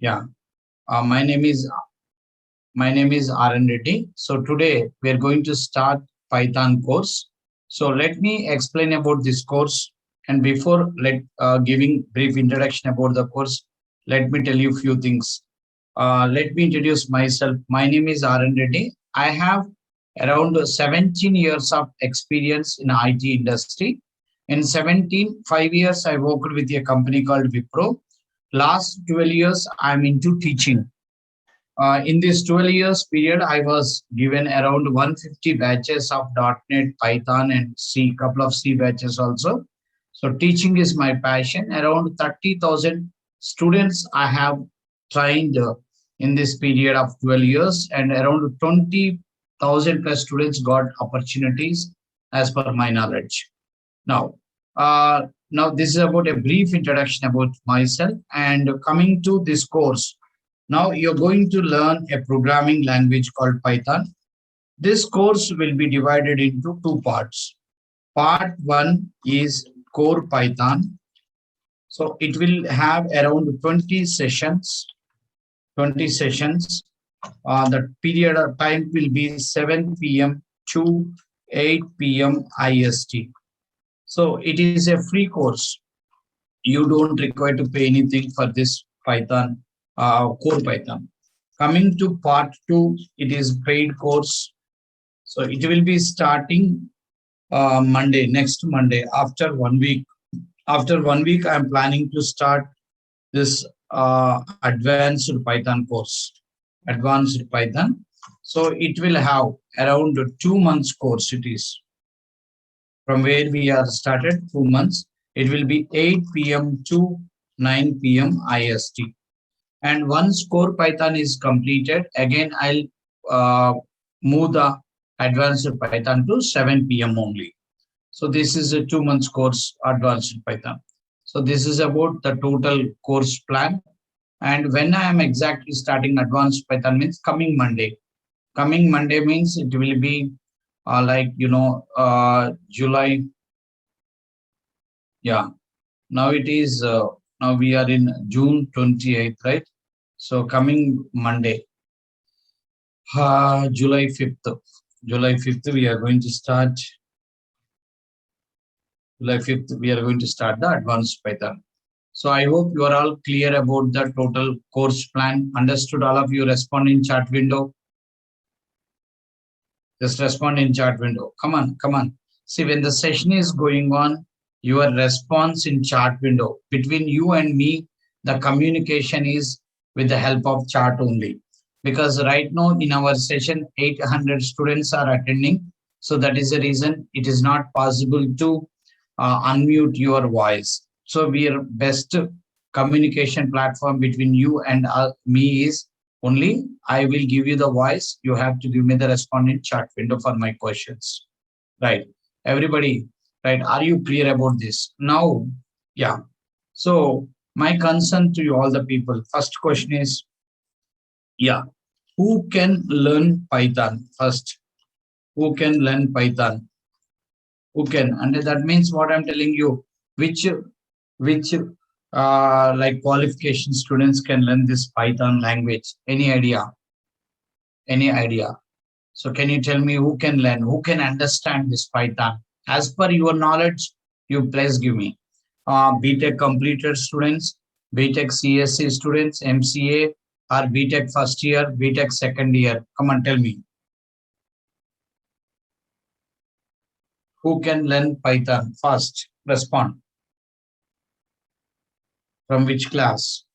Yeah, my name is RN Reddy. So today we are going to start Python course. So let me explain about this course. And before giving brief introduction about the course, let me tell you a few things. Let me introduce myself. My name is RN Reddy. I have around 17 years of experience in IT industry. In 5 years, I worked with a company called Wipro. Last 12 years, I'm into teaching. In this 12 years period, I was given around 150 batches of .NET, Python, and C, couple of C batches also. So teaching is my passion. Around 30,000 students I have trained in this period of 12 years, and around 20,000 plus students got opportunities as per my knowledge. Now, now this is about a brief introduction about myself and coming to this course. Now you're going to learn a programming language called Python. This course will be divided into two parts. Part one is core Python. So it will have around 20 sessions. 20 sessions. The period of time will be 7 p.m. to 8 p.m. IST. So it is a free course. You don't require to pay anything for this Python, core Python. Coming to part two, it is paid course. So it will be starting Monday, next Monday, after 1 week. After 1 week, I'm planning to start this advanced Python course, advanced Python. So it will have around 2 months course. It is from where we are started, 2 months. It will be 8 p.m. to 9 p.m. IST. And once core Python is completed, again I'll move the advanced Python to 7 p.m. only. So this is a 2 months course, advanced Python. So this is about the total course plan. And when I am exactly starting advanced Python means coming Monday. Coming Monday means it will be July. Yeah. Now it is, now we are in June 28th, right? So coming Monday, July 5th. July 5th, we are going to start. July 5th, we are going to start the advanced Python. So I hope you are all clear about the total course plan. Understood all of you? Respond in chat window. Just respond in chat window. Come on, come on. See, when the session is going on, your response in chat window. Between you and me, the communication is with the help of chat only. Because right now in our session, 800 students are attending. So that is the reason it is not possible to unmute your voice. So we are best communication platform between you and me is only I will give you the voice. You have to give me the respondent chat window for my questions. Right. Everybody, right? Are you clear about this? Now, yeah. So my concern to you all the people, first question is, yeah, who can learn Python first? Who can learn Python? Who can? And that means what I'm telling you, which like qualification students can learn this Python language? Any idea? Any idea? So can you tell me who can learn, who can understand this Python? As per your knowledge, you please give me. BTech completed students, BTech CSC students, MCA, or BTech first year, BTech second year. Come on, tell me. Who can learn Python first? Respond. From which class?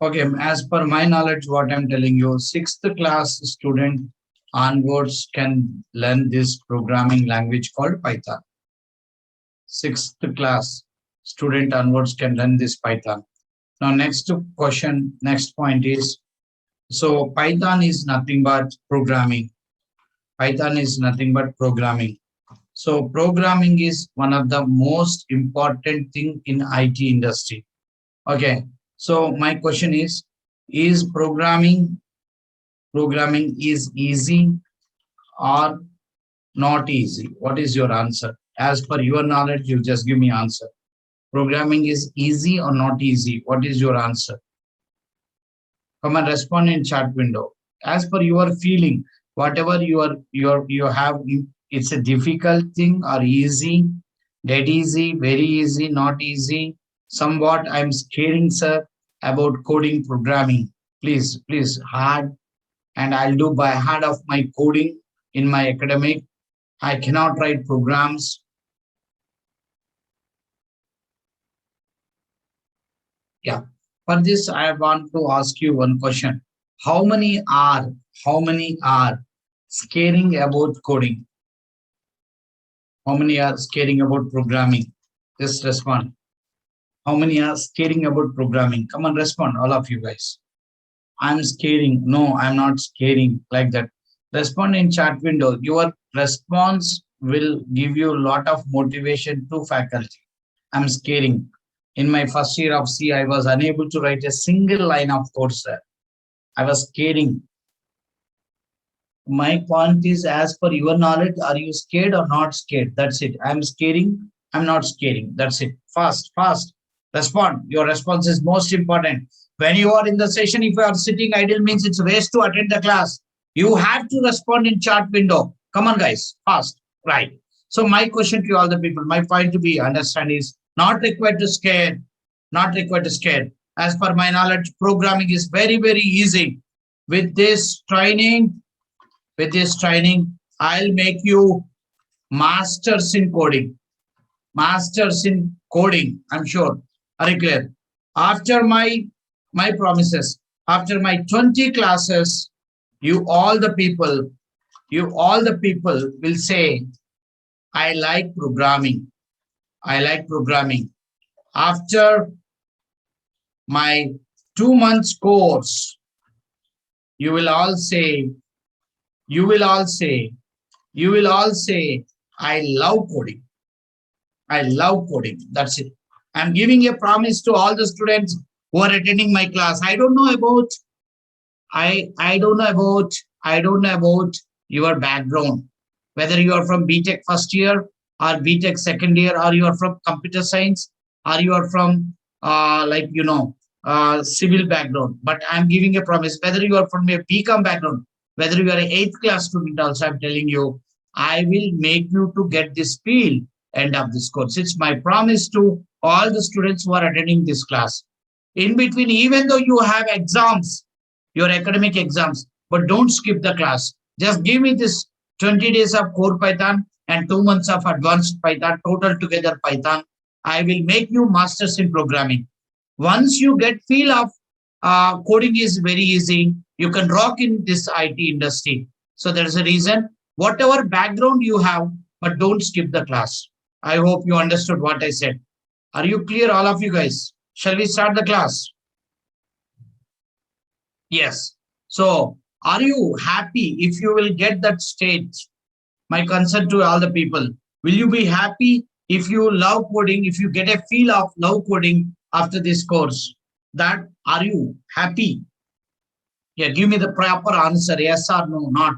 Okay, as per my knowledge, what I'm telling you, sixth class student onwards can learn this programming language called Python. Sixth class student onwards can learn this Python. Now, next question, next point is, so Python is nothing but programming. Python is nothing but programming. So programming is one of the most important thing in IT industry. Okay, so my question is programming is easy or not easy? What is your answer? As per your knowledge, you just give me answer. Programming is easy or not easy? What is your answer? Come and respond in chat window. As per your feeling, whatever you have, it's a difficult thing or easy, dead easy, very easy, not easy. Somewhat I'm scaring, sir, about coding programming. Please, hard, and I'll do by heart of my coding in my academic. I cannot write programs. Yeah. For this, I want to ask you one question. How many are how many are scaring about coding? How many are scaring about programming? Just respond. How many are scaring about programming? Come on, respond, all of you guys. I'm scaring. No, I'm not scaring like that. Respond in chat window. Your response will give you a lot of motivation to faculty. I'm scaring. In my first year of C, I was unable to write a single line of code, sir. I was scaring. My point is, as per your knowledge, are you scared or not scared? That's it. I'm scaring. I'm not scaring. That's it. Fast, fast. Respond. Your response is most important. When you are in the session, if you are sitting idle, means it's a waste to attend the class. You have to respond in chat window. Come on, guys. Fast. Right. So my question to all the people, my point to be understand is not required to scare. Not required to scare. As per my knowledge, programming is very, very easy. With this training, I'll make you masters in coding. Masters in coding, I'm sure. Are you clear? After my promises, after my 20 classes, you all the people, will say, I like programming. I like programming. After my 2 months course, you will all say, you will all say, you will all say, I love coding. I love coding. That's it. I'm giving a promise to all the students who are attending my class. I don't know about I don't know about your background, whether you are from BTech first year or BTech second year, or you are from computer science, or you are from civil background. But I'm giving a promise, whether you are from a BCom background, whether you are an 8th class student, also I'm telling you, I will make you to get this field end of this course. It's my promise to all the students who are attending this class. In between, even though you have exams, your academic exams, but don't skip the class. Just give me this 20 days of core Python and 2 months of advanced Python, total together Python. I will make you masters in programming. Once you get feel of coding is very easy, you can rock in this IT industry. So there's a reason, whatever background you have, but don't skip the class. I hope you understood what I said. Are you clear, all of you guys? Shall we start the class? Yes. So, are you happy if you will get that stage? My concern to all the people. Will you be happy if you love coding, if you get a feel of love coding after this course? That are you happy? Yeah, give me the proper answer. Yes or no, not.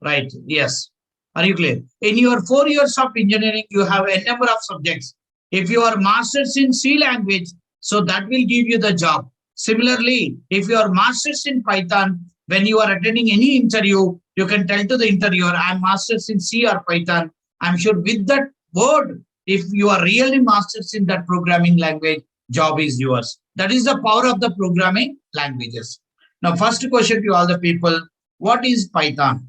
Right. Yes. Are you clear? In your 4 years of engineering, you have a number of subjects. If you are masters in C language, so that will give you the job. Similarly, if you are masters in Python, when you are attending any interview, you can tell to the interviewer, I'm masters in C or Python. I'm sure with that word, if you are really masters in that programming language, job is yours. That is the power of the programming languages. Now, first question to all the people, what is Python?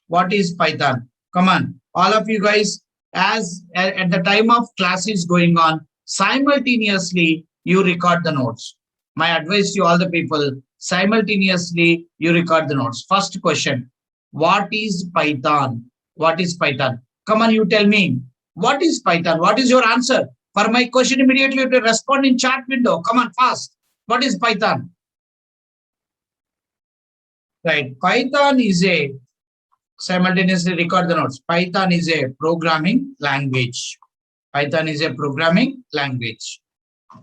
What is Python? Come on, all of you guys, as at the time of class is going on, simultaneously you record the notes. My advice to all the people, simultaneously you record the notes. First question, what is Python? What is Python? Come on, you tell me. What is Python? What is your answer? For my question, immediately you have to respond in chat window. Come on, fast. What is Python? Right. Python is a, simultaneously record the notes. Python is a programming language. Python is a programming language.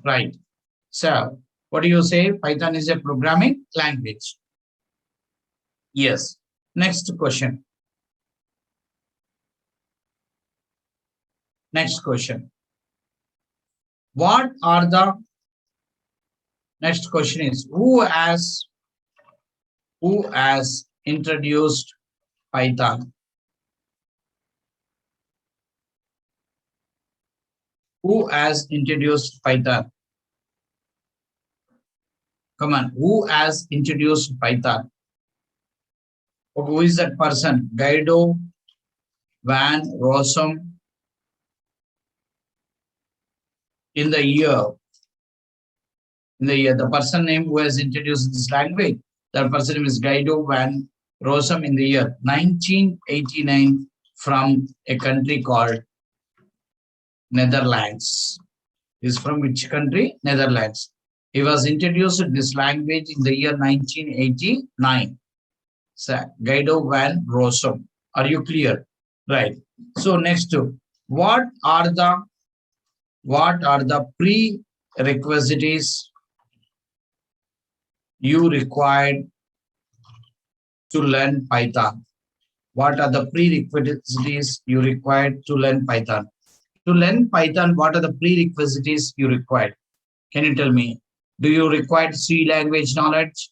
Right. So, what do you say? Python is a programming language. Yes. Next question. Next question. What are the, next question is, who has Who has introduced Python? Who has introduced Python? Come on, who has introduced Python? Who is that person? Guido van Rossum in the year. The person name who has introduced this language, the person name is Guido van Rossum in the year 1989 from a country called Netherlands. Is from which country? Netherlands. He was introduced to this language in the year 1989. So, Guido van Rossum. Are you clear? Right. So next, what are the prerequisites you required to learn Python? What are the prerequisites you required to learn Python? To learn Python, what are the prerequisites you required? Can you tell me? Do you require C language knowledge,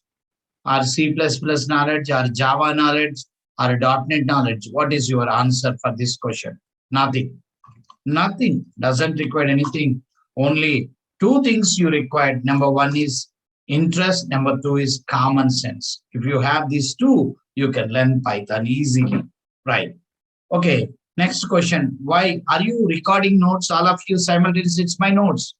or C++ knowledge, or Java knowledge, or .NET knowledge? What is your answer for this question? Nothing. Nothing. Doesn't require anything. Only two things you require. Number one is interest. Number two is common sense. If you have these two, you can learn Python easily. Right. Okay. Next question. Why are you recording notes? All of you simultaneously, it's my notes.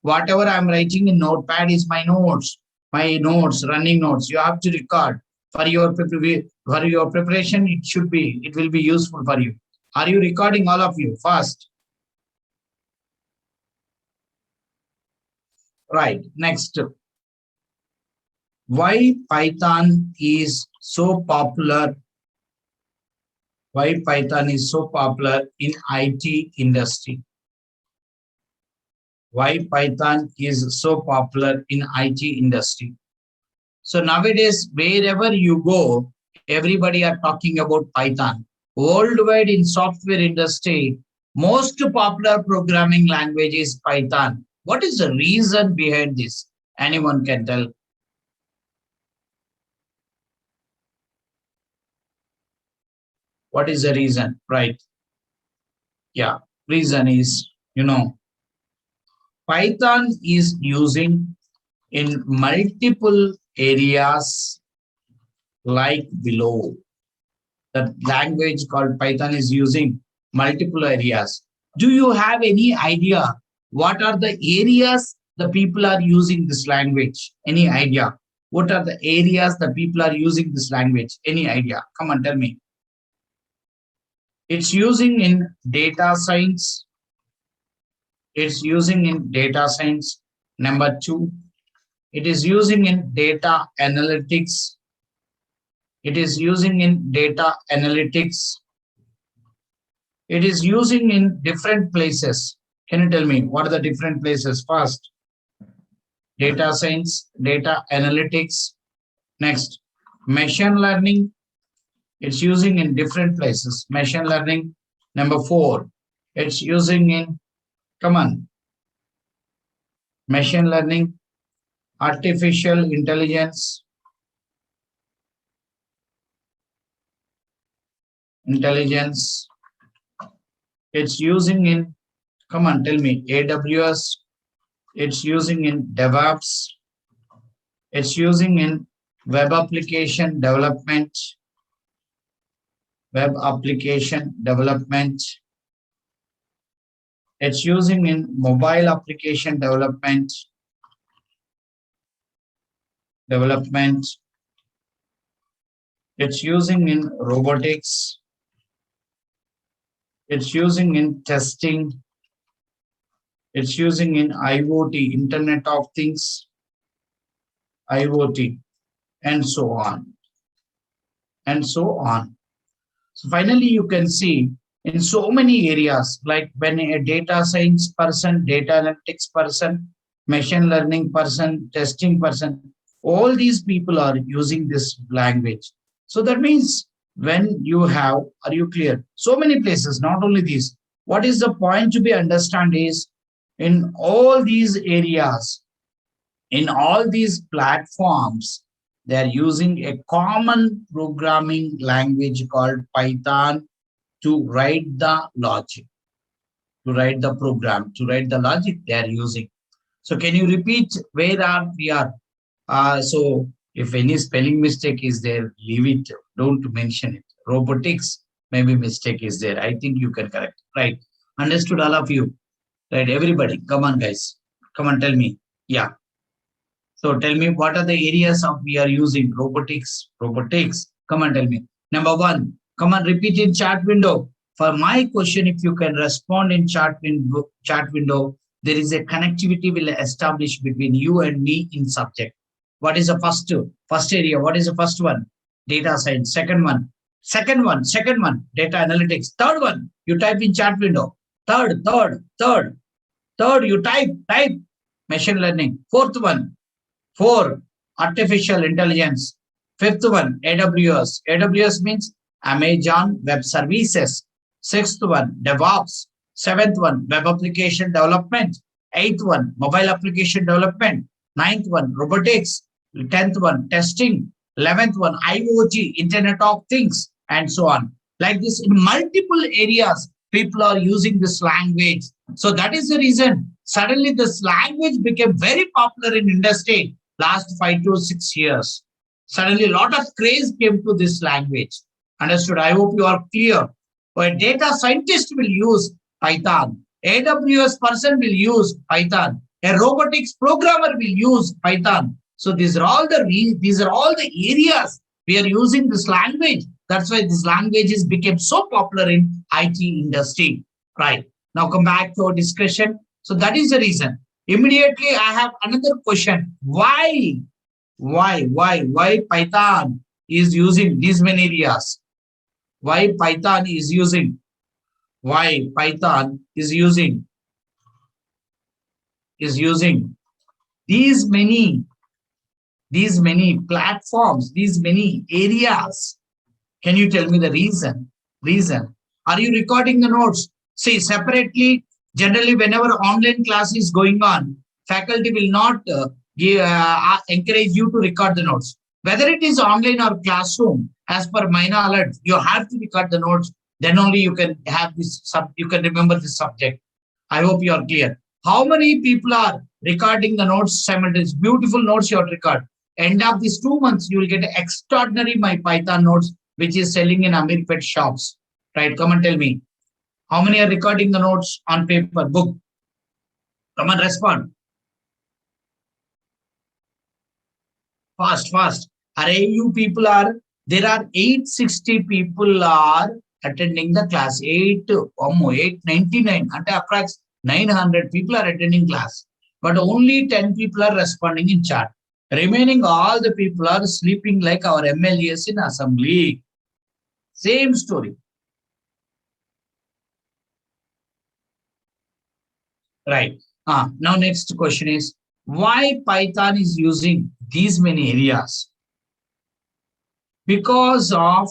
Whatever I'm writing in notepad is my notes. My notes, running notes. You have to record for your preparation. It will be useful for you. Are you recording, all of you? Fast. Right. Next. Why Python is so popular? Why Python is so popular in IT industry? Why Python is so popular in IT industry? So nowadays, wherever you go, everybody are talking about Python. Worldwide in software industry, most popular programming language is Python. What is the reason behind this? Anyone can tell? What is the reason? Right. Yeah. Reason is, Python is using in multiple areas like below. The language called Python is using multiple areas. Do you have any idea what are the areas the people are using this language? Any idea? What are the areas the people are using this language? Any idea? Come on, tell me. It's using in data science. It's using in data science. Number two, it is using in data analytics. It is using in data analytics. It is using in different places. Can you tell me what are the different places? First, data science, data analytics. Next, machine learning. It's using in different places. Machine learning. Number four, it's using in, come on, machine learning, artificial intelligence, It's using in, come on, tell me, AWS. It's using in DevOps. It's using in web application development. Web application development. It's using in mobile application development. It's using in robotics. It's using in testing. It's using in IoT, Internet of Things, IoT, and so on, and so on. So finally, you can see in so many areas, like when a data science person, data analytics person, machine learning person, testing person, all these people are using this language. So that means when you have, are you clear? So many places, not only these. What is the point to be understand is in all these areas, in all these platforms, They are using a common programming language called Python to write the logic, to write the program, to write the logic they are using. So can you repeat where are we are? So if any spelling mistake is there, leave it. Don't mention it. Robotics, maybe mistake is there. I think you can correct. Right. Understood all of you. Right. Everybody. Come on, guys. Come on, tell me. Yeah. So tell me what are the areas of we are using robotics? Robotics. Come on, tell me. Number one. Come on, repeat in chat window. For my question, if you can respond in chat window, there is a connectivity will establish between you and me in subject. What is the first area? What is the first one? Data science. Second one, data analytics. Third one, you type in chat window. Third, you type machine learning. Four, artificial intelligence. Fifth one, AWS. AWS means Amazon Web Services. Sixth one, DevOps. Seventh one, web application development. Eighth one, mobile application development. Ninth one, robotics. 10th one, testing. 11th one, IoT, Internet of Things, and so on. Like this, in multiple areas, people are using this language. So that is the reason suddenly this language became very popular in industry last 5 to 6 years. Suddenly, a lot of craze came to this language. Understood? I hope you are clear. A data scientist will use Python. AWS person will use Python. A robotics programmer will use Python. So these are all the areas we are using this language. That's why this language has become so popular in IT industry. Right. Now come back to our discussion. So that is the reason. Immediately I have another question. Why Python is using these many areas? Why Python is using? Why Python is using these many platforms, these many areas? Can you tell me the reason? Are you recording the notes? See, separately, generally, whenever online class is going on, faculty will not encourage you to record the notes. Whether it is online or classroom, as per my knowledge, you have to record the notes. Then only you can have you can remember this subject. I hope you are clear. How many people are recording the notes simultaneously? Beautiful notes you have to record. End of these 2 months, you will get extraordinary my Python notes, which is selling in Ameerpet shops. Right? Come and tell me. How many are recording the notes on paper, book? Come on, respond. Fast. Array, you people are, there are 860 people are attending the class. 899, and approx 900 people are attending class. But only 10 people are responding in chat. Remaining all the people are sleeping like our MLAs in assembly. Same story. Right. Now next question is, why Python is using these many areas? Because of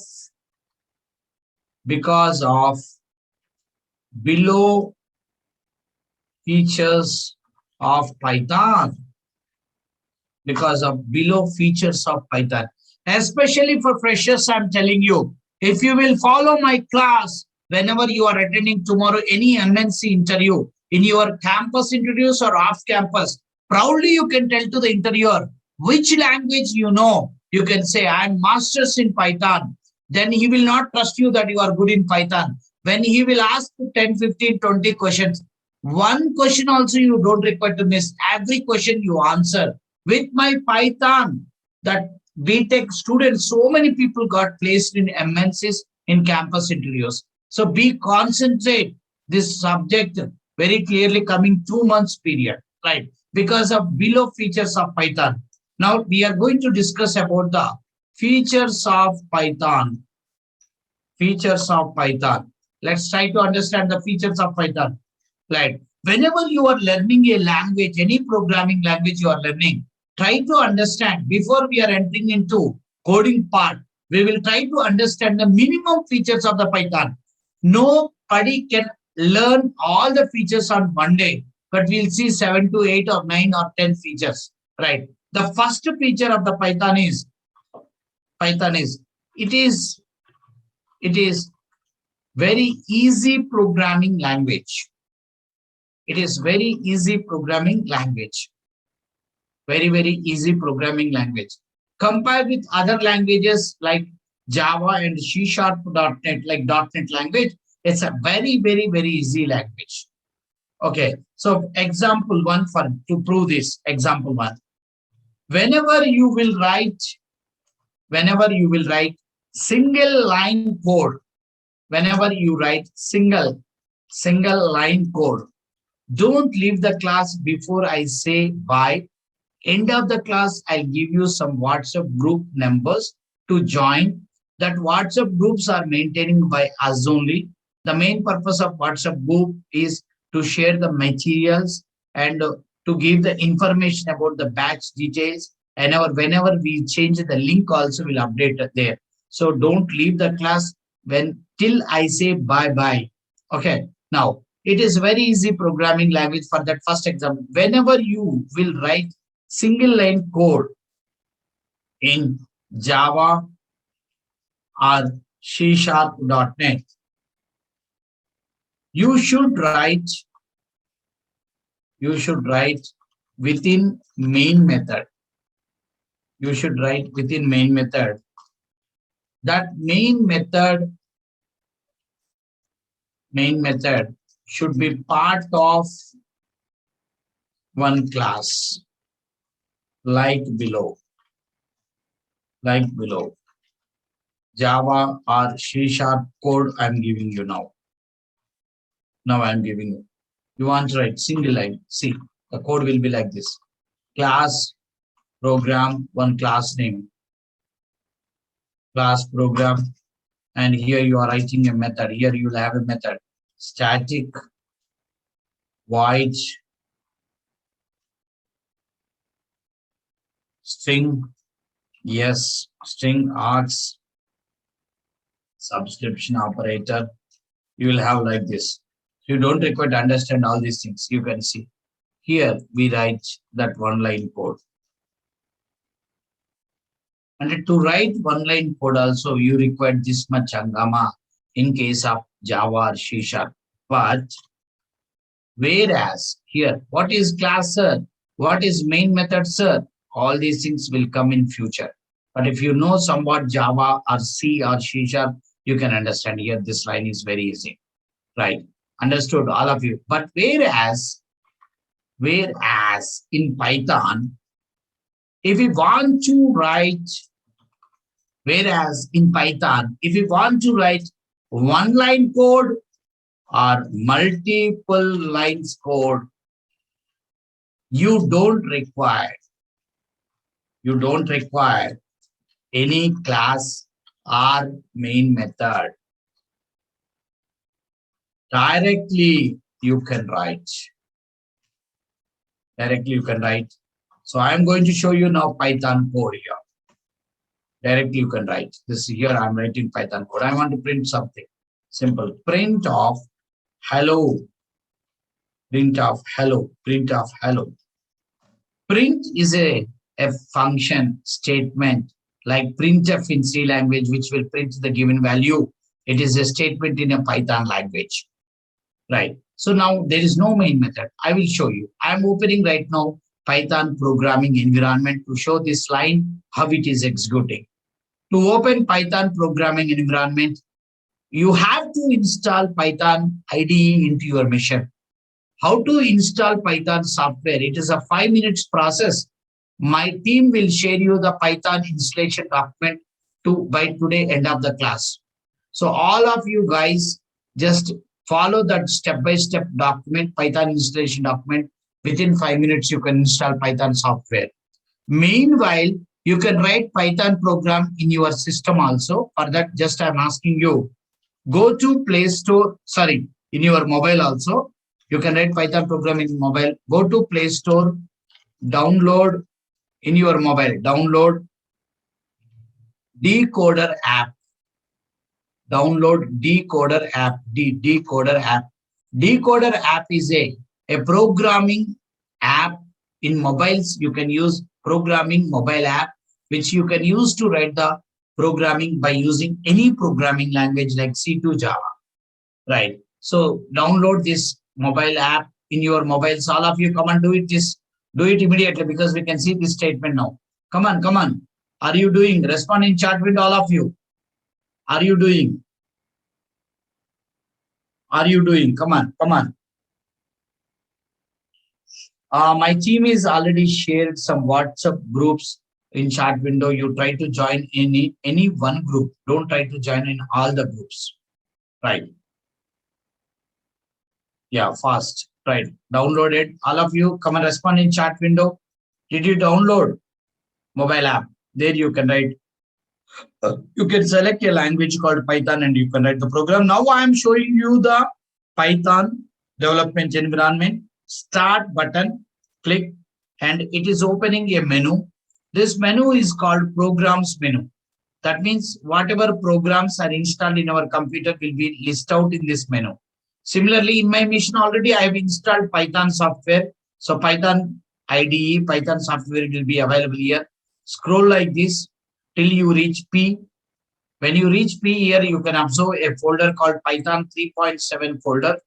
below features of Python. Because of below features of Python. Especially for freshers, I'm telling you, if you will follow my class, whenever you are attending tomorrow any MNC interview, in your campus interviews or off campus, proudly you can tell to the interviewer which language you know. You can say, I'm masters in Python. Then he will not trust you that you are good in Python. When he will ask 10, 15, 20 questions, one question also you don't require to miss. Every question you answer. With my Python, that BTech students, so many people got placed in MNCs in campus interviews. So be concentrate this subject very clearly coming 2 months period, right? Because of below features of Python. Now we are going to discuss about the features of Python. Features of Python. Let's try to understand the features of Python. Right. Whenever you are learning a language, any programming language you are learning, try to understand before we are entering into coding part. We will try to understand the minimum features of the Python. Nobody can learn all the features on one day, but we'll see 7 to 8 or 9 or 10 features. Right. The first feature of the Python is Python is, it is, it is very easy programming language. It is very easy programming language. Very, very easy programming language. Compared with other languages like Java and C#.NET, like .NET language, it's a very, very, very easy language. Okay, so example one for to prove this. Example one. Whenever you will write, whenever you will write single line code, whenever you write single line code, don't leave the class before I say bye. End of the class, I'll give you some WhatsApp group numbers to join. That WhatsApp groups are maintaining by us only. The main purpose of WhatsApp group is to share the materials and to give the information about the batch details. And whenever we change the link, also will update it there. So don't leave the class when till I say bye bye. Okay. Now it is very easy programming language for that first example. Whenever you will write single line code in Java or C#.NET, you should write within main method. You should write within main method. That main method should be part of one class, like below. Java or C# code I'm giving you now. Now I'm giving you. You want to write single line. See, the code will be like this. Class program, one class name. Class program. And here you are writing a method. Here you will have a method. Static void string. Yes, string args subscription operator. You will have like this. You don't require to understand all these things. You can see here we write that one line code. And to write one line code also you require this much hangama in case of Java or C#. But whereas here, what is class, sir? What is main method, sir? All these things will come in future. But if you know somewhat Java or C or C#, you can understand here this line is very easy. Right? Understood, all of you. But whereas in Python, if we want to write, one line code or multiple lines code, you don't require any class or main method. Directly you can write. So I'm going to show you now Python code here. Directly you can write. This here I'm writing Python code. I want to print something. Simple. Print of hello. Print of hello. Print is a function statement like printf in C language, which will print the given value. It is a statement in a Python language. Right. So now there is no main method. I will show you. I am opening right now Python programming environment to show this line, how it is executing. To open Python programming environment, you have to install Python IDE into your machine. How to install Python software? It is a 5 minutes process. My team will share you the Python installation document by today end of the class. So all of you guys just follow that step-by-step document, Python installation document. Within 5 minutes, you can install Python software. Meanwhile, you can write Python program in your system also. For that, just I'm asking you, go to Play Store, in your mobile also. You can write Python program in mobile. Go to Play Store, download in your mobile, download Decoder app. Download Decoder app. Decoder app is a programming app in mobiles. You can use programming mobile app, which you can use to write the programming by using any programming language like C to Java, right? So download this mobile app in your mobiles. All of you come and do it. Just do it immediately because we can see this statement now. Come on, come on. Are you doing? Respond in chat window, all of you. Are you doing? Are you doing? Come on, come on. My team is already shared some WhatsApp groups in chat window. You try to join any one group. Don't try to join in all the groups. Right. Yeah, fast. Right. Download it. All of you come and respond in chat window. Did you download mobile app? There you can write. You can select a language called Python and you can write the program. Now I am showing you the Python development environment. Start button. Click and it is opening a menu. This menu is called programs menu. That means whatever programs are installed in our computer will be listed out in this menu. Similarly, in my machine already I have installed Python software. So Python IDE, Python software will be available here. Scroll like this till you reach P. When you reach P here, you can observe a folder called Python 3.7 folder.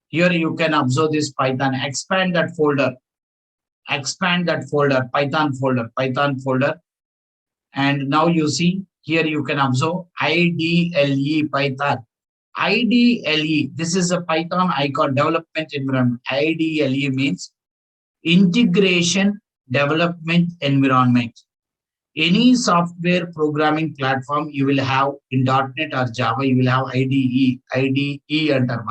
Here you can observe this Python. Expand that folder. Expand that folder, Python folder. And now you see here you can observe IDLE Python. IDLE, this is a Python icon development environment. IDLE means integration development environment. Any software programming platform you will have in .NET or Java, you will have IDE under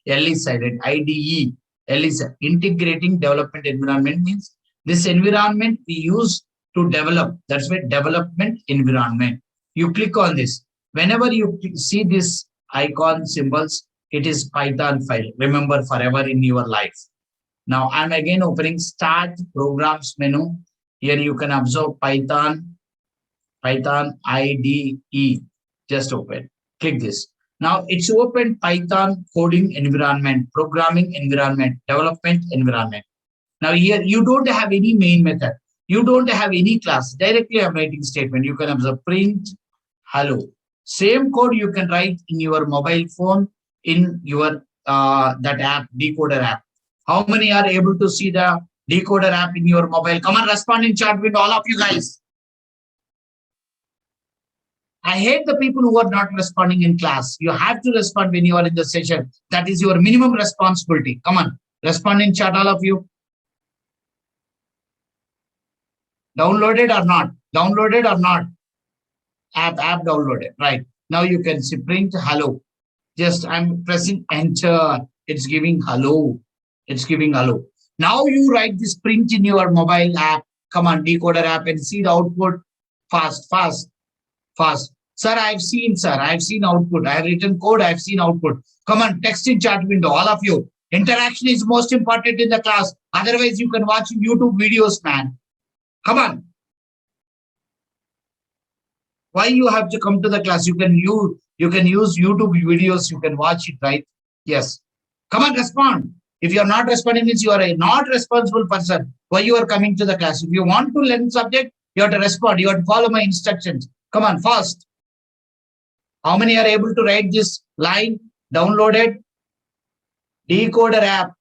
L is silent, IDE, L is integrating development environment means this environment we use to develop. That's why development environment. You click on this. Whenever you see this icon symbols, it is Python file. Remember forever in your life. Now I'm again opening Start Programs menu. Here you can observe Python IDE. Just open. Click this. Now it's open Python coding environment, programming environment, development environment. Now here you don't have any main method. You don't have any class. Directly I'm writing statement. You can observe print hello. Same code you can write in your mobile phone in your that app, decoder app. How many are able to see the decoder app in your mobile? Come on, respond in chat with all of you guys. I hate the people who are not responding in class. You have to respond when you are in the session. That is your minimum responsibility. Come on, respond in chat, all of you. Downloaded or not? Downloaded or not? App downloaded. Right. Now you can see print hello. Just I'm pressing enter. It's giving hello. It's giving hello. Now you write this print in your mobile app. Come on, decoder app and see the output. Fast. Sir, I've seen output. I have written code, I've seen output. Come on, text in chat window, all of you. Interaction is most important in the class. Otherwise, you can watch YouTube videos, man. Come on. Why you have to come to the class? You can use YouTube videos, you can watch it, right? Yes. Come on, respond. If you are not responding, means you are a not responsible person. Why you are coming to the class? If you want to learn subject, you have to respond. You have to follow my instructions. Come on, fast. How many are able to write this line? Downloaded. Decoder app.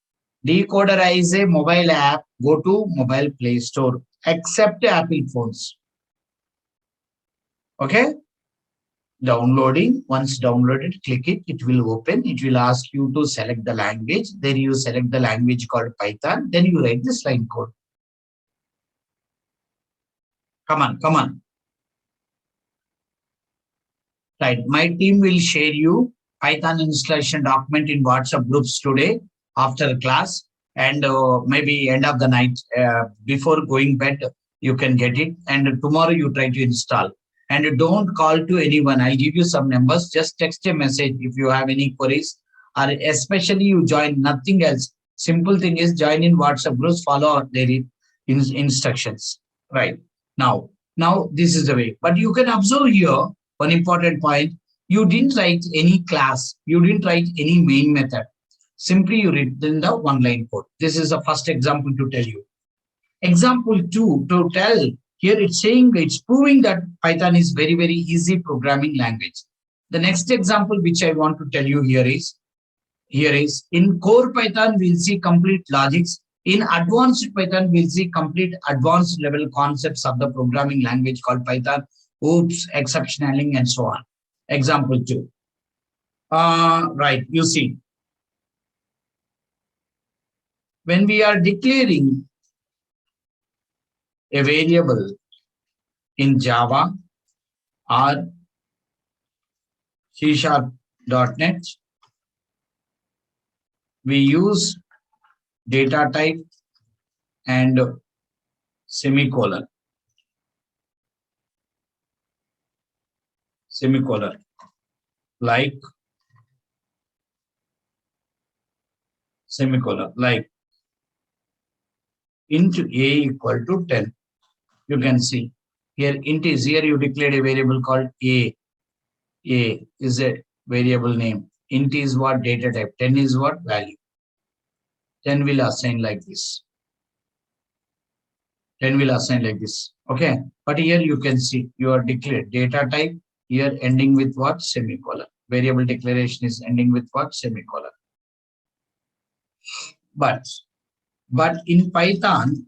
Decoder is a mobile app. Go to mobile Play Store. Except Apple phones. Okay. Downloading. Once downloaded, click it. It will open. It will ask you to select the language. Then you select the language called Python. Then you write this line code. Come on. Right. My team will share you Python installation document in WhatsApp groups today after class, and maybe end of the night before going bed, you can get it. And tomorrow you try to install. And don't call to anyone. I'll give you some numbers. Just text a message if you have any queries, or especially you join, nothing else. Simple thing is join in WhatsApp groups, follow their instructions. Right. Now this is the way. But you can observe here one important point. You didn't write any class. You didn't write any main method. Simply you written the one line code. This is the first example to tell you. Example 2 to tell Here it's saying, it's proving that Python is very, very easy programming language. The next example which I want to tell you here is in core Python, we'll see complete logics. In advanced Python, we'll see complete advanced level concepts of the programming language called Python, oops, exception handling, and so on. Example 2. Right, you see, when we are declaring a variable in Java or C#.NET, we use data type and semicolon, like like int a equal to 10. You can see here int is here, you declared a variable called a. A is a variable name. Int is what? Data type. 10 is what? Value. 10 will assign like this. 10 will assign like this. Okay. But here you can see you are declared data type here ending with what? Semicolon. Variable declaration is ending with what? Semicolon. But in Python,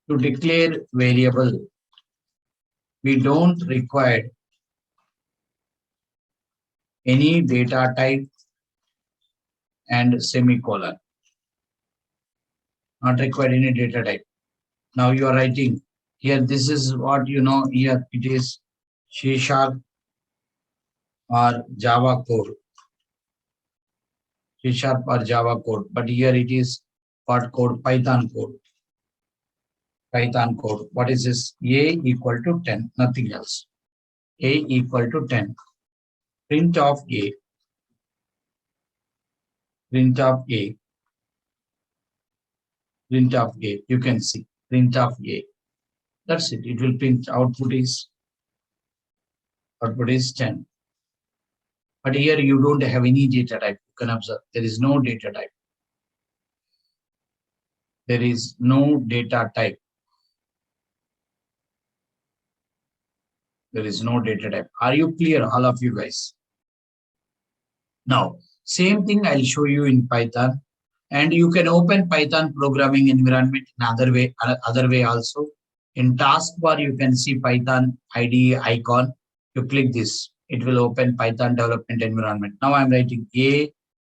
to declare variable, we don't require any data type and semicolon. Not required any data type. Now you are writing here, this is what you know here, it is C# or Java code. C# or Java code, but here it is what code? Python code. Python code. What is this? A equal to 10, nothing else. A equal to 10. Print of A. Print of A. Print of A. You can see print of A. That's it. It will print output is 10. But here you don't have any data type. You can observe there is no data type. There is no data type. There is no data type. Are you clear, all of you guys? Now, same thing I'll show you in Python, and you can open Python programming environment in other way also. In taskbar, you can see Python IDE icon. You click this, it will open Python development environment. Now I'm writing A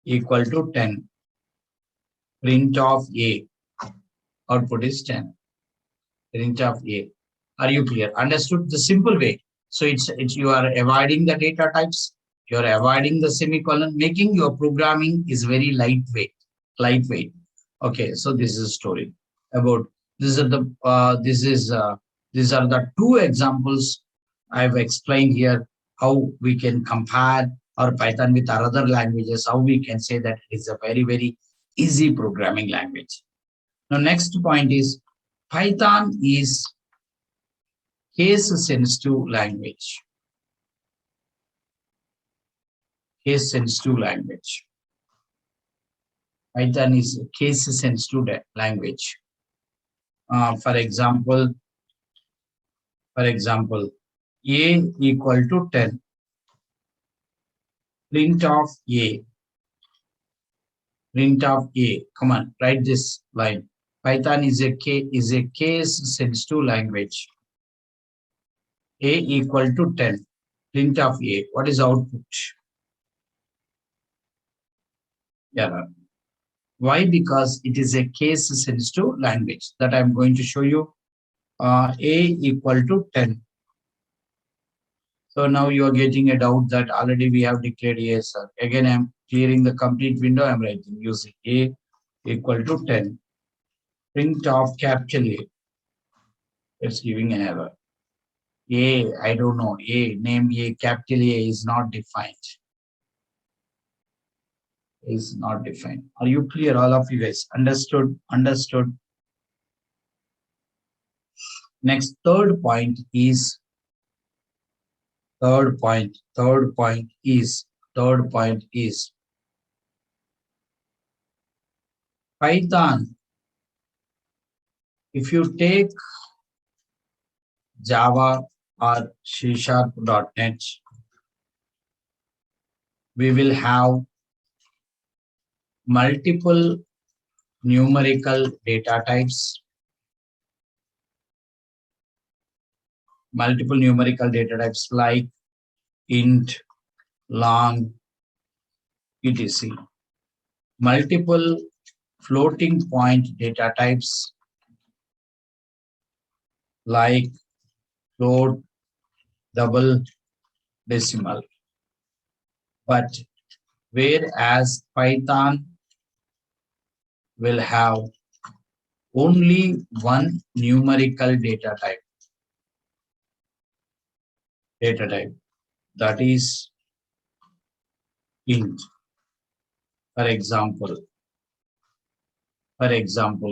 equal to 10. Print of A. Output is 10. Print of A. Are you clear? Understood the simple way? So it's you are avoiding the data types. You are avoiding the semicolon, making your programming is very lightweight. Okay, so this is a story about these are the two examples I've explained here, how we can compare our Python with other languages, how we can say that it's a very, very easy programming language. Now, next point is Python is case-sensitive language. Case-sensitive language. Python is a case-sensitive language. For example, A equal to 10. Print of A. Print of A. Come on, write this line. Python is a case-sensitive language. A equal to 10. Print of A. What is output? Yeah. Why? Because it is a case-sensitive language that I'm going to show you. A equal to 10. So now you are getting a doubt that already we have declared A, sir. Again, I'm clearing the complete window. I'm writing using A equal to 10. Print of capital A. It's giving an error. A, I don't know. A, name A, capital A is not defined. Is not defined. Are you clear, all of you guys? Understood? Understood. Next, third point is Python. If you take Java or C#.net, we will have multiple numerical data types, like int, long, etc. Multiple floating point data types like float, double, decimal. But whereas Python will have only one numerical data type, that is int. For example,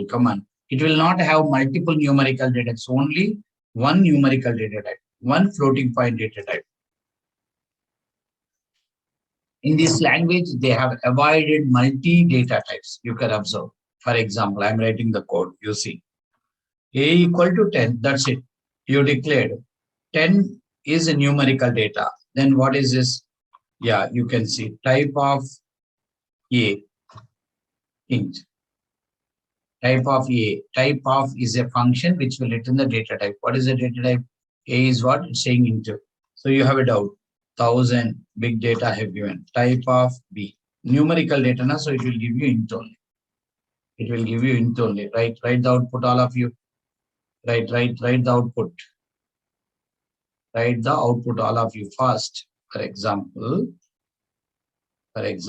come on, it will not have multiple numerical data types, only one numerical data type, one floating point data type. In this language, they have avoided multi-data types. You can observe. For example, I'm writing the code. You see, a equal to 10. That's it. You declared 10 is a numerical data. Then what is this? Yeah, you can see type of a, int. Type of a. Type of is a function which will return the data type. What is the data type? A is what? It's saying int. So you have a doubt. 1000 big data have given. Type of B. Numerical data, na, so it will give you int only. It will give you int only. Write the output, all of you. Write the output. Write the output, all of you, fast. For example, right.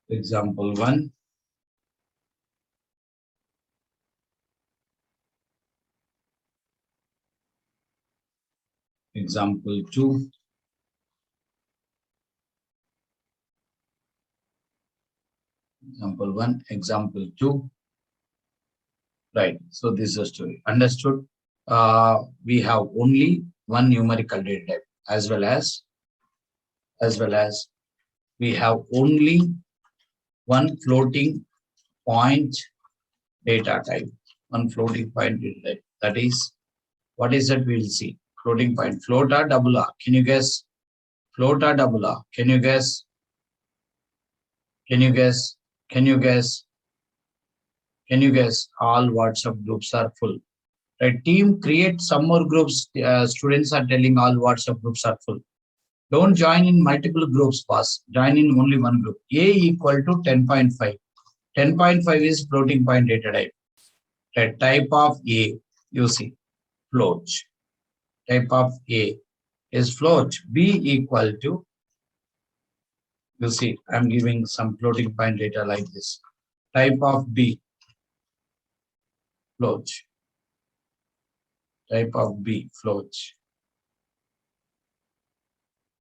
Example 1. Example 2. Example 1, example 2. Right. So this is a story. Understood? We have only one numerical data type, as well as we have only one floating point data type. One floating point data type. That is, what is that? We'll see. Floating point. Float or double R? Can you guess? Float or double R? Can you guess? Can you guess? Can you guess? Can you guess? All WhatsApp groups are full. A team create some more groups. Students are telling all WhatsApp groups are full. Don't join in multiple groups, boss. Join in only one group. A equal to 10.5. 10.5 is floating point data type. The type of A, you see, float. Type of A is float. B equal to, you see, I'm giving some floating point data like this. Type of B, float. Type of B, float.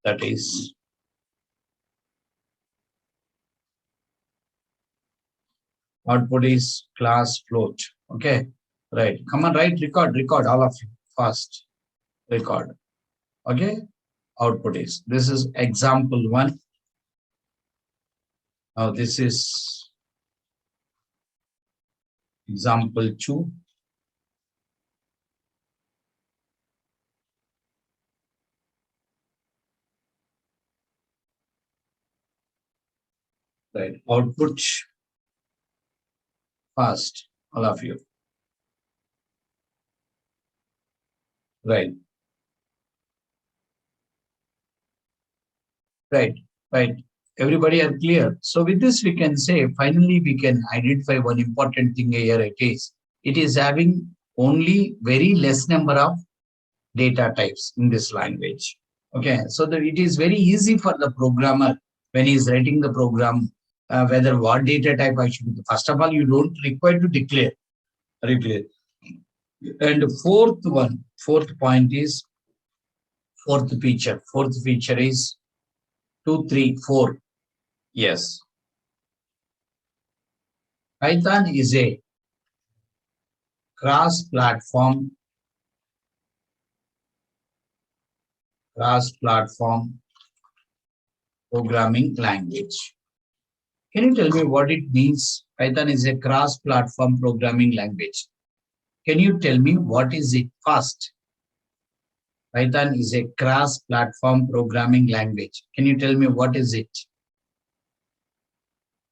That is output is class float. Okay, right. Come on, right. Record all of you fast. Record. Okay, output is, this is example 1. Now this is example 2. Right, output fast, all of you. Right. Everybody are clear. So with this, we can say finally we can identify one important thing here. It is having only very less number of data types in this language. Okay, so that it is very easy for the programmer when he is writing the program, whether what data type I should. First of all, you don't require to declare. And fourth point is fourth feature. Fourth feature is 2, 3, 4. Yes, Python is a cross-platform cross-platform programming language. Can you tell me what it means? Python is a cross-platform programming language. Can you tell me what is it first? Python is a cross-platform programming language. Can you tell me what is it?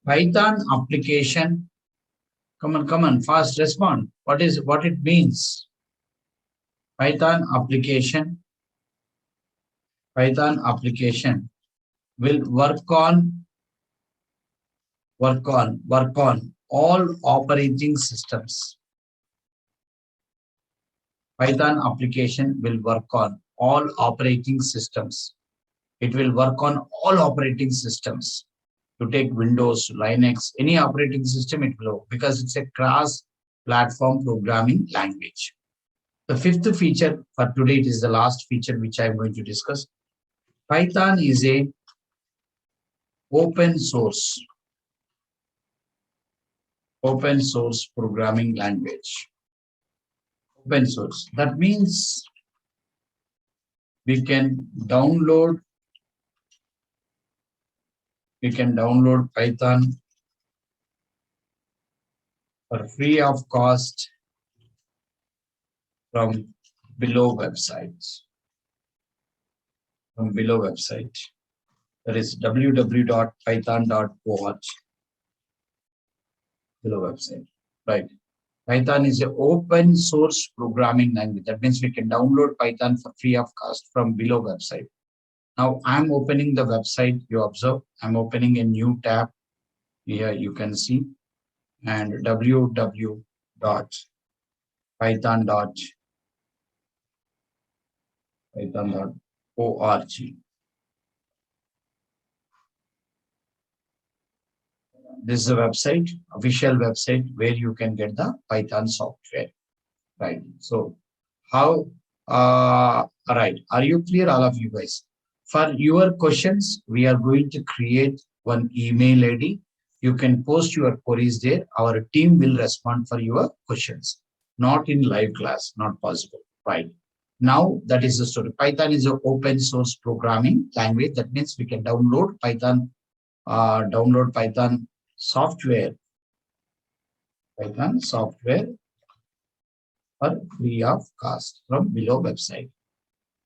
Python application. Come on, fast respond. What it means? Python application. Python application will work on all operating systems. Python application will work on all operating systems. It will work on all operating systems. To take Windows, Linux, any operating system, it will, because it's a cross-platform programming language. The fifth feature for today, it is the last feature which I'm going to discuss. Python is a open source programming language. Open source. That means we can download Python for free of cost from below websites. That is www.python.org. Below website. Right. Python is an open source programming language. That means we can download Python for free of cost from below website. Now I'm opening the website. You observe, I'm opening a new tab. Here you can see, and www.python.org. This is a website, official website, where you can get the Python software. Right. So how, right. Are you clear, all of you guys? For your questions, we are going to create one email ID. You can post your queries there. Our team will respond for your questions. Not in live class, not possible. Right. Now that is the story. Python is an open source programming language. That means we can download Python software, for free of cost from below website.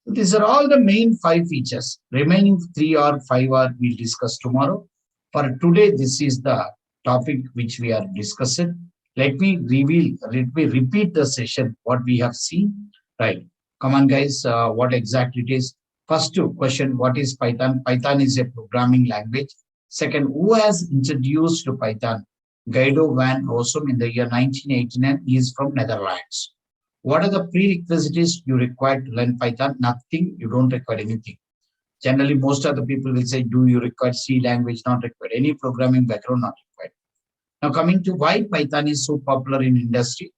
So these are all the main 5 features. Remaining 3 or 5 are we'll discuss tomorrow. For today, this is the topic which we are discussing. Let me repeat the session, what we have seen. Right. Come on, guys, what exactly it is. First question, what is Python? Python is a programming language. Second, who has introduced Python? Guido van Rossum in the year 1989. He is from Netherlands. What are the prerequisites you require to learn Python? Nothing, you don't require anything. Generally, most of the people will say, do you require C language? Not required. Any programming background? Not required. Now coming to why Python is so popular in industry.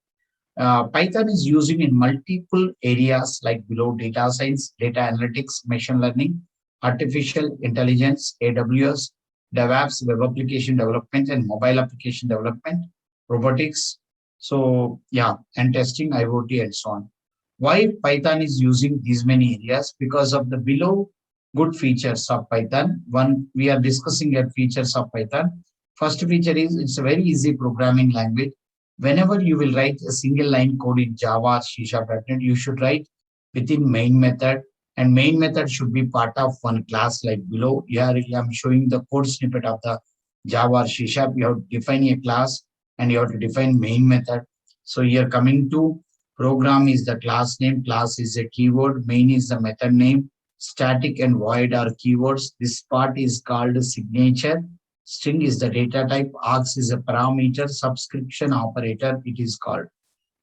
Python is using in multiple areas like below: data science, data analytics, machine learning, artificial intelligence, AWS, DevOps, web application development, and mobile application development, robotics. So yeah, and testing, IoT, and so on. Why Python is using these many areas? Because of the below good features of Python. One, we are discussing the features of Python. First feature is it's a very easy programming language. Whenever you will write a single line code in Java or C#.NET, you should write within main method, and main method should be part of one class like below. Here I'm showing the code snippet of the Java or C#. You have to define a class and you have to define main method. So here coming to program is the class name, class is a keyword, main is the method name, static and void are keywords. This part is called signature. String is the data type, args is a parameter, subscription operator it is called.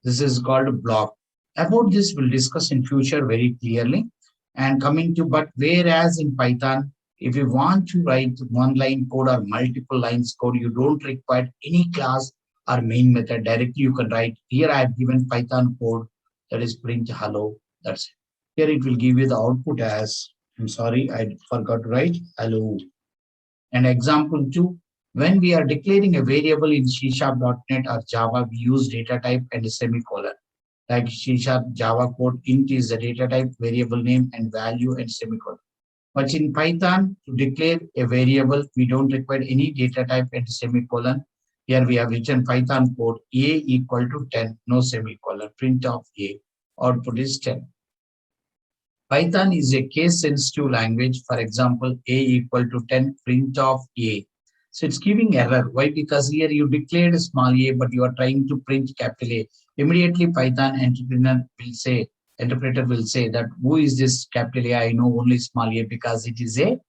This is called block. About this we'll discuss in future very clearly. And coming to, but whereas in Python, if you want to write one line code or multiple lines code, you don't require any class or main method. Directly you can write. Here I have given Python code that is print hello. That's it. Here it will give you the output as, I'm sorry, I forgot to write hello. And example two, when we are declaring a variable in C# .NET or Java, we use data type and a semicolon. Like C# Java code, int is the data type, variable name and value and semicolon. But in Python, to declare a variable, we don't require any data type and semicolon. Here we have written Python code a equal to 10, no semicolon, print of a, output is 10. Python is a case sensitive language. For example, a equal to 10, print of a. So it's giving error. Why? Because here you declared small a, but you are trying to print capital A. Immediately Python interpreter will say that who is this capital A? I know only small a because it is a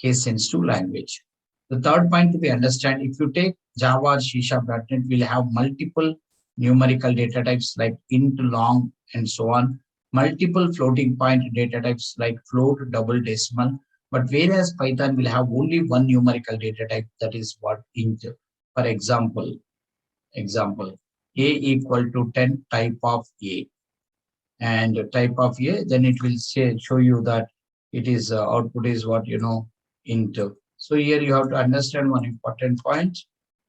case sensitive language. The third point to be understand, if you take Java or C#, .NET will have multiple numerical data types like int, long, and so on. Multiple floating point data types like float, double, decimal. But whereas Python will have only one numerical data type, that is what int. For example, a equal to 10 type of a, and type of a, then it will show you that it is output is what int. So here you have to understand one important point.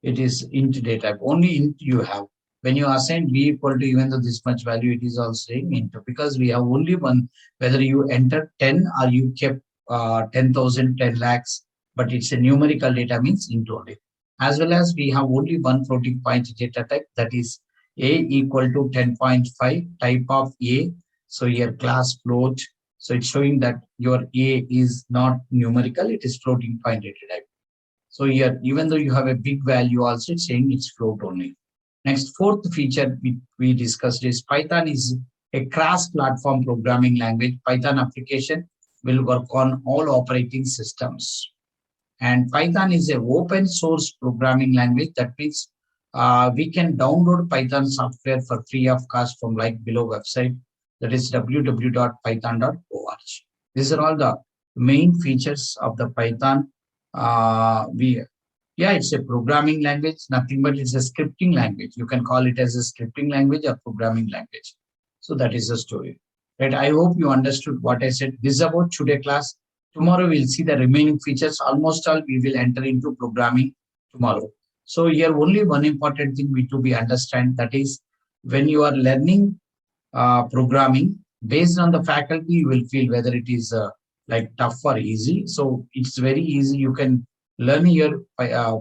It is int data type. Only int you have. When you assign b equal to, even though this much value, it is also saying int, because we have only one. Whether you enter 10 or you kept 10,000, 10 lakhs, but it's a numerical data, means int only. As well as we have only one floating point data type, that is a equal to 10.5 type of a. So here class float. So it's showing that your a is not numerical, it is floating point data type. So here, even though you have a big value, also it's saying it's float only. Next, fourth feature we discussed is Python is a cross-platform programming language. Python application will work on all operating systems. And Python is a open source programming language. That means we can download Python software for free of cost from like below website, that is www.python.org. These are all the main features of the Python. It's a programming language, nothing but it's a scripting language. You can call it as a scripting language or programming language. So that is the story. Right. I hope you understood what I said. This is about today class. Tomorrow we'll see the remaining features. Almost all we will enter into programming tomorrow. So here only one important thing we to be understand, that is when you are learning programming, based on the faculty, you will feel whether it is like tough or easy. So it's very easy. You can learn your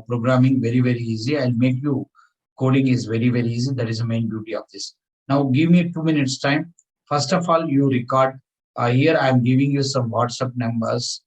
programming very, very easy. I'll make you coding is very, very easy. That is the main beauty of this. Now give me 2 minutes time. First of all, you record. Here I'm giving you some WhatsApp numbers.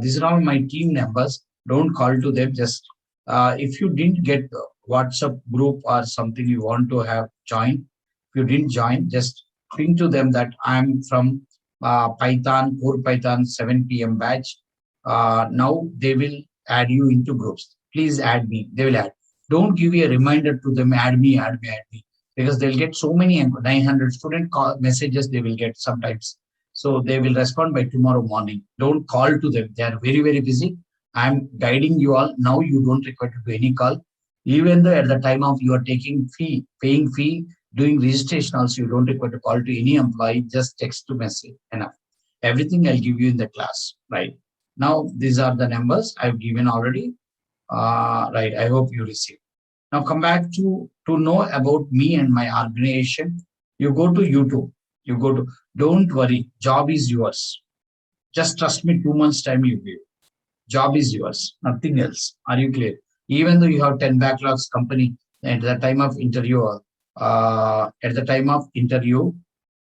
These are all my team numbers. Don't call to them. Just if you didn't get WhatsApp group or something you want to have joined, if you didn't join, just ping to them that I'm from Python, core Python 7 p.m. batch. Now they will add you into groups. Please add me. They will add. Don't give a reminder to them, add me, add me, add me, because they'll get so many 900 student call messages they will get sometimes. So they will respond by tomorrow morning. Don't call to them. They are very, very busy. I'm guiding you all. Now you don't require to do any call. Even though at the time of you are taking fee, paying fee, doing registration also, you don't require to call to any employee, just text to message, enough. Everything I'll give you in the class, right? Now, these are the numbers I've given already. Right, I hope you receive. Now come back to know about me and my organization. You go to YouTube. You go to, don't worry, job is yours. Just trust me, 2 months time you give. Job is yours, nothing else. Are you clear? Even though you have 10 backlogs company, at the time of interview,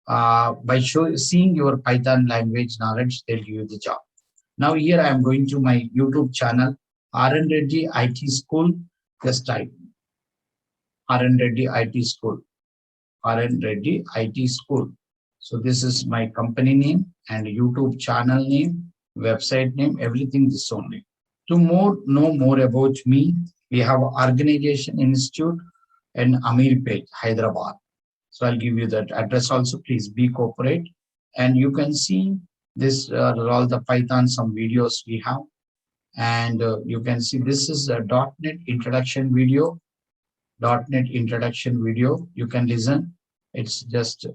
by seeing your Python language knowledge, they'll give you the job. Now here I am going to my YouTube channel, RN Reddy IT School. Just type RN Reddy IT School. RN Reddy IT School. So this is my company name and YouTube channel name, website name, everything this only. To know more about me, we have Organization Institute in Ameerpet, Hyderabad. So I'll give you that address also. Please be corporate. And you can see This are all the Python, some videos we have. And you can see this is a .NET introduction video. .NET introduction video. You can listen. It's just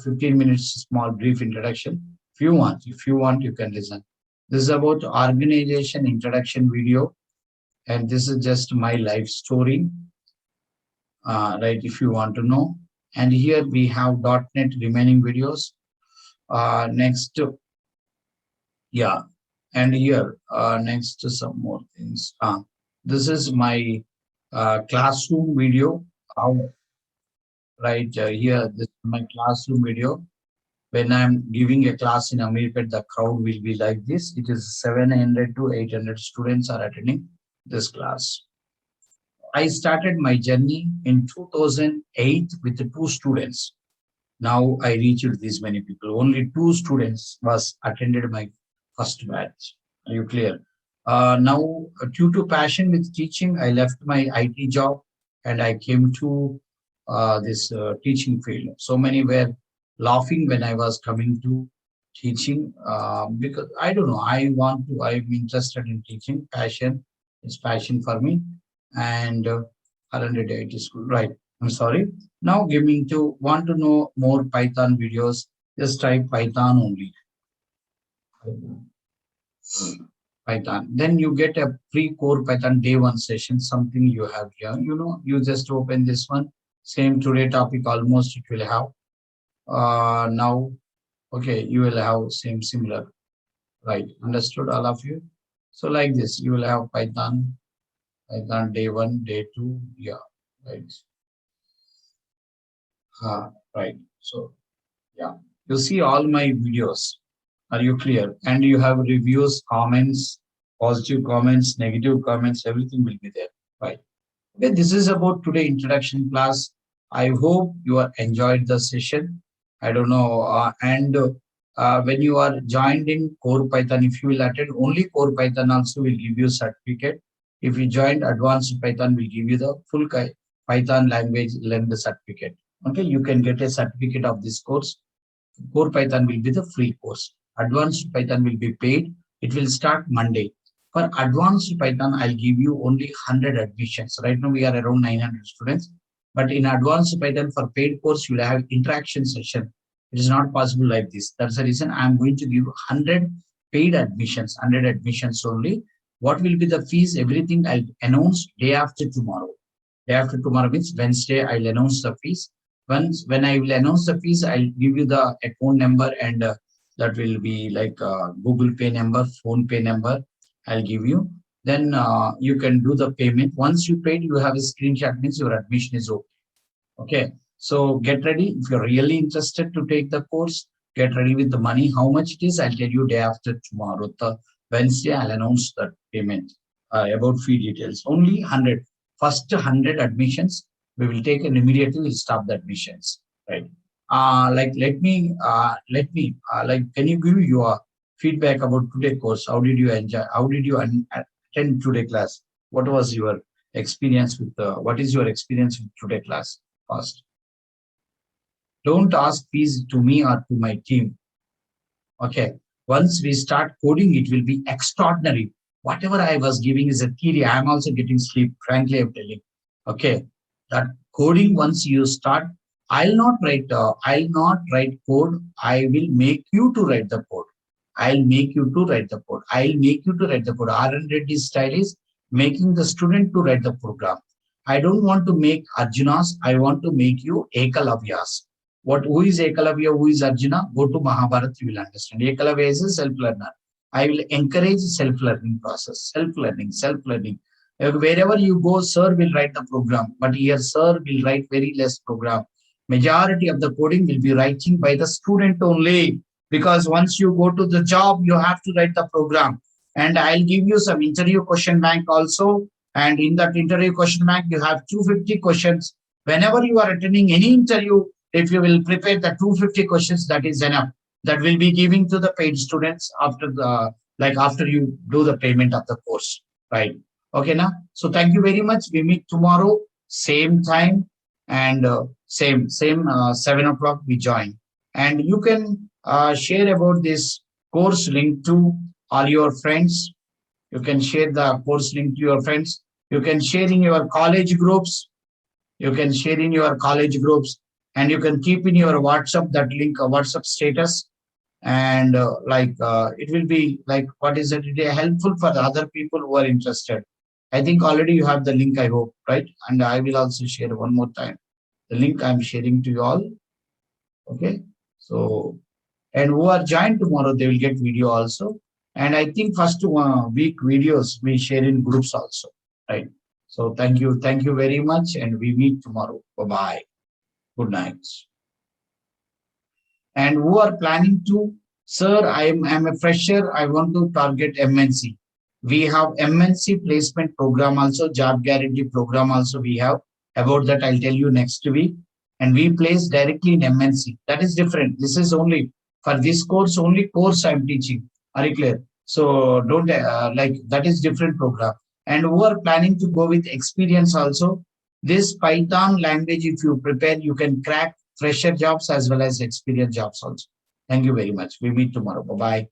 15 minutes, small brief introduction. If you want, you can listen. This is about organization introduction video, and this is just my life story, right? If you want to know, and here we have .NET remaining videos. Next, yeah, and here next to some more things. This is my classroom video. How right here, this is my classroom video. When I'm giving a class in Ameerpet, the crowd will be like this. It is 700 to 800 students are attending this class. I started my journey in 2008 with the two students. Now I reached these many people. Only two students was attended my first batch. Are you clear? Now, due to passion with teaching, I left my IT job and I came to this teaching field. So many were laughing when I was coming to teaching because I don't know. I'm interested in teaching. Passion, it's passion for me. And Reddy IT School, right? I'm sorry. Now, giving to want to know more Python videos, just type Python only. Python. Then you get a pre-core Python day one session, something you have here. You just open this one. Same today topic almost it will have. Now, okay, you will have same similar, right? Understood all of you? So like this, you will have Python day one, day two, yeah, right. Right. So yeah, you see all my videos. Are you clear? And you have reviews, comments, positive comments, negative comments, everything will be there. Right. Okay, this is about today introduction class. I hope you are enjoyed the session. I don't know. And when you are joined in Core Python, if you will attend only Core Python, also will give you certificate. If you joined Advanced Python, will give you the full Python language learned certificate. Okay, you can get a certificate of this course. Core Python will be the free course. Advanced Python will be paid. It will start Monday. For advanced Python, I'll give you only 100 admissions. Right now, we are around 900 students. But in advanced Python, for paid course, you'll have interaction session. It is not possible like this. That's the reason I'm going to give 100 paid admissions, 100 admissions only. What will be the fees? Everything I'll announce day after tomorrow. Day after tomorrow means Wednesday, I'll announce the fees. When I will announce the fees, I'll give you the account number and that will be like Google Pay number, Phone Pay number. I'll give you. Then you can do the payment. Once you paid, you have a screenshot means your admission is okay. Okay. So get ready. If you're really interested to take the course, get ready with the money. How much it is, I'll tell you day after tomorrow. The Wednesday, I'll announce the payment about fee details. Only 100. First 100 admissions we will take and immediately we'll stop the admissions, right? Like can you give your feedback about today course? How did you enjoy? How did you attend today class? What was your experience with what is your experience with today class? First, don't ask fees to me or to my team. Okay. Once we start coding, it will be extraordinary. Whatever I was giving is a theory. I am also getting sleep. Frankly, I'm telling. Okay. That coding, once you start, I'll not write. I'll not write code. I will make you to write the code. I'll make you to write the code. I'll make you to write the code. R&D Reddy's style is making the student to write the program. I don't want to make Arjunas. I want to make you Ekalavyas. Who is Ekalavya, who is Arjuna? Go to Mahabharata, you will understand. Ekalavya is a self-learner. I will encourage self-learning process, self-learning. Wherever you go, sir will write the program, but here sir will write very less program. Majority of the coding will be writing by the student only, because once you go to the job, you have to write the program. And I'll give you some interview question bank also. And in that interview question bank, you have 250 questions. Whenever you are attending any interview, if you will prepare the 250 questions, that is enough. That will be giving to the paid students after after you do the payment of the course, right? Okay, now. So thank you very much. We meet tomorrow, same time and same 7 o'clock. We join, and you can share about this course link to all your friends. You can share the course link to your friends. You can share in your college groups. You can share in your college groups, and you can keep in your WhatsApp that link, WhatsApp status, and it will be like, what is it? It is helpful for the other people who are interested. I think already you have the link, I hope, right? And I will also share one more time the link I'm sharing to you all. Okay, so and who are joined tomorrow, they will get video also. And I think first week videos we share in groups also, right? So thank you very much, and we meet tomorrow. Bye bye. Good night. And who are planning to, sir, I'm a fresher, I want to target MNC. We have MNC placement program also, job guarantee program also we have. About that, I'll tell you next week. And we place directly in MNC. That is different. This is only for this course, only course I'm teaching. Are you clear? So don't like that is different program. And who are planning to go with experience also, this Python language, if you prepare, you can crack fresher jobs as well as experience jobs also. Thank you very much. We meet tomorrow. Bye bye.